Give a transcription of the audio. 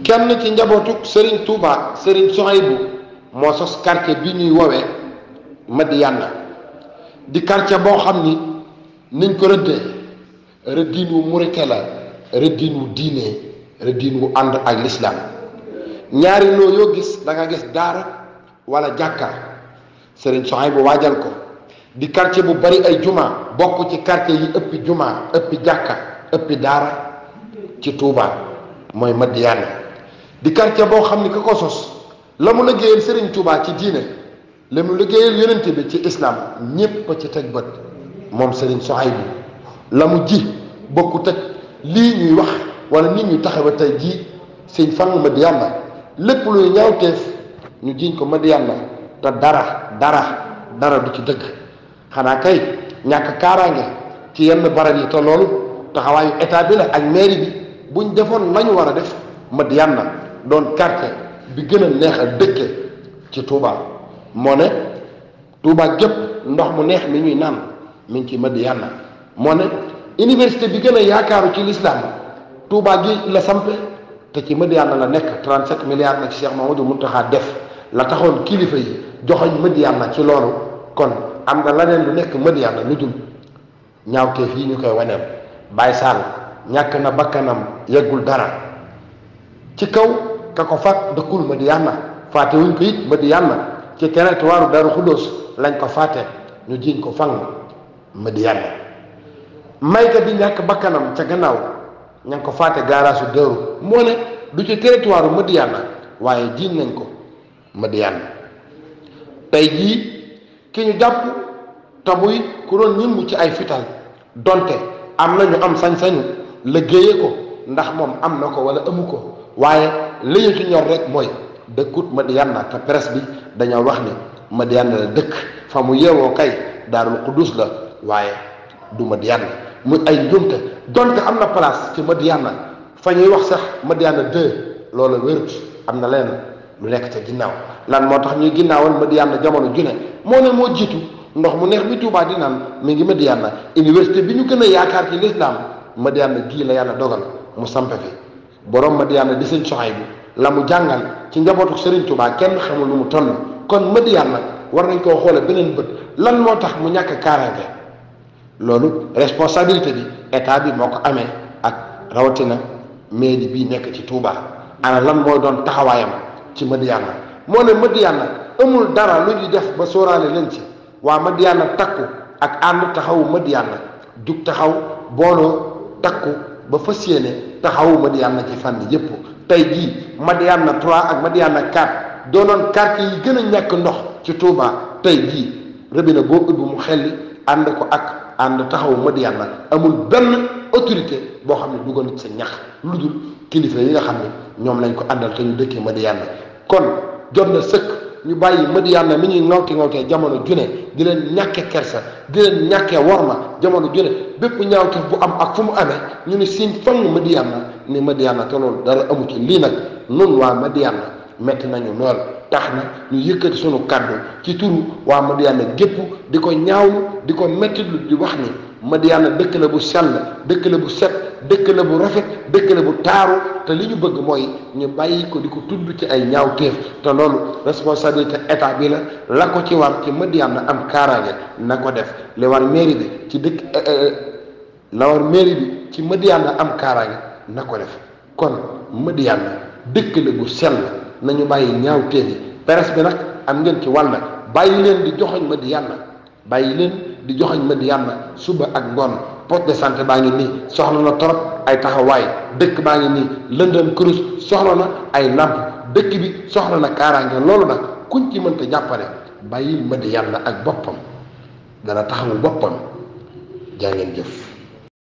kenn ci njabootuk Serigne Touba Serigne Souhaïbou moo sos quartier bi ñuy woowee Madiyana di quartier boo xam ni niñ ko rëddee rëddiin wu murite la rëddiin wu diine rëddiin wu ànd ak lislaam ñaari loo yoo gis da nga gis daara wala jàkka Serigne Souhaïbou waajal ko di quartier bu bari ay juma bokk ci quartier yi ëppi juma ëppi jàkka ëppi daara ci Touba mooy Madiyana di quartier boo xam ni ka ko sos la mu liggéeyal Serigne Touba ci diine la mu liggéeyal yonent bi ci islam ñépp ci teg bët moom Serigne Souhaïbou la mu ji bokkut ak lii ñuy wax wala nit ñu taxawa tey jii sëñ fan Madiyana lépp luy ñaawteef ñu jiiñ ko Madiyana te dara du ci dëgg xanaa kay ñàkk kaaraange ci yenn barab yi te loolu taxawaayu état bi la ak mairie bi buñ defoon lañu war a def Madiyana doon quartier bi gën a neex a dëkke ci Touba moo ne Touba gépp ndox mu neex mi ñuy naan mi ngi ci Madiyana moo ne université bi gën a yaakaaru ci l'islam Touba gi la sampe te ci Madiyana la nekk 37 milliards la ci Cheikh Mamadou Mountakha def la taxoon kilifa yi joxoñ Madiyana ci loolu kon am na leneen lu nekk Madiyana lu dul ñaawteef yi ñu koy waneel Baye Sall ñàkk na bakkanam yeggul dara ci kaw ka ko faat dëkkul Madiyana faate wuñ ko it Madiyana ci territoire Darou Khoudoss lañ ko faate ñu jiiñ ko fang Madiyana mayka di ñàkk bakkanam ca gannaaw ña ngi ko faate gaaraasu Daaru moo ne du ci territoire Madiyana waaye jiiñ nañ ko Madiyana tey jii ki ñu jàpp te muy ku doon ñimbu ci ay fital donte am na ñu am sañ-sañu liggéeye ko ndax moom am na ko wala amu ko waaye li ñu ci ñor rek mooy dëkkut Madiyana te presse bi dañoo wax ni Madiyana la dëkk fa mu yeewoo kay Daarul Xuddus la waaye du Madiyana muy ay njumte donte am na place ci Madiyana fa ñuy wax sax Madiyana 2 loolu wérut am na leen lu nekk ca ginnaaw lan moo tax ñuy ginnaawal Madiyana jamono june moo ne moo jiitu ndox mu neex bi Touba di naan mi ngi Madiyana université bi ñu gën a yaakaar ci l'islam Madiyana gii la yàlla dogal mu sampe fi borom Madiyana di sëñ Souhaïbou la mu jàngal ci njabootu Serigne Touba kenn xamul lu mu toll kon Madiyana war nañ koo xoole beneen bët lan moo tax mu ñàkk kaaraange loolu responsabilité bi état bi moo ko amee ak rawatina mairie bii nekk ci Touba ana lan mooy doon taxawaayam ci Madiyana moo ne Madiyana amul dara lu ñuy def ba sóoraale leen ci waa Madiyana takku ak ànd taxawu Madiyana jug taxaw booloo takku ba fas yéene taxawu Madiyana ci fànn yépp tey jii Madiyana 3 ak Madiyana 4 doonoon quartier yi gën a ñàkk ndox ci Touba tey jii robinet boo ubbi mu xelli ànd ko ak ànd taxawu Madiyana amul benn autorité boo xam ne dugal ci sa ñax lu dul kilifa yi nga xam ne ñoom lañ ko àndal te ñu dëkkee Madiyana kon jot na sëkk ñu bàyyi Madiyana mi ñuy ŋawtee jamono june di leen ñàkkee kersa di leen ñàkkee worma jamono june bépp ñaawteef bu am ak fu mu amee ñu ne siñ fang Madiyana ni Madiyana te loolu dara amu ci lii nag nun waa Madiyana metti nañu lool tax na ñu yëkkati sunu kàddu ci turu waa Madiyana gépp di ko ñaawlu di ko mettitlu di wax ni Madiyana dëkk la bu sell dëkk la bu set dëkk la bu rafet dëkk la bu taaru te li ñu bëgg mooy ñu bàyyi ko di ko tudd ci ay ñaawteef te loolu responsabilité état bi la ko ci war ci Madiyana am kaaraange na ko def li war mairie bi ci dëkk la war mairie bi ci Madiyana am kaaraange na ko def kon Madiyana dëkk la bu sell nañu bàyyi ñaawteef yi presse bi nag am ngeen ci wàll bàyyi leen di joxoñ Madiyana suba ak ngoon poste de santé baa ngi nii soxla na torop ay taxawaay dëkk baa ngi nii lëndëm kurus soxla na ay lamp dëkk bi soxla na kaaraange loolu nag kuñ ci mënta jàppale bàyyil Madiyana ak boppam dana taxawu boppam jaa ngeen jëf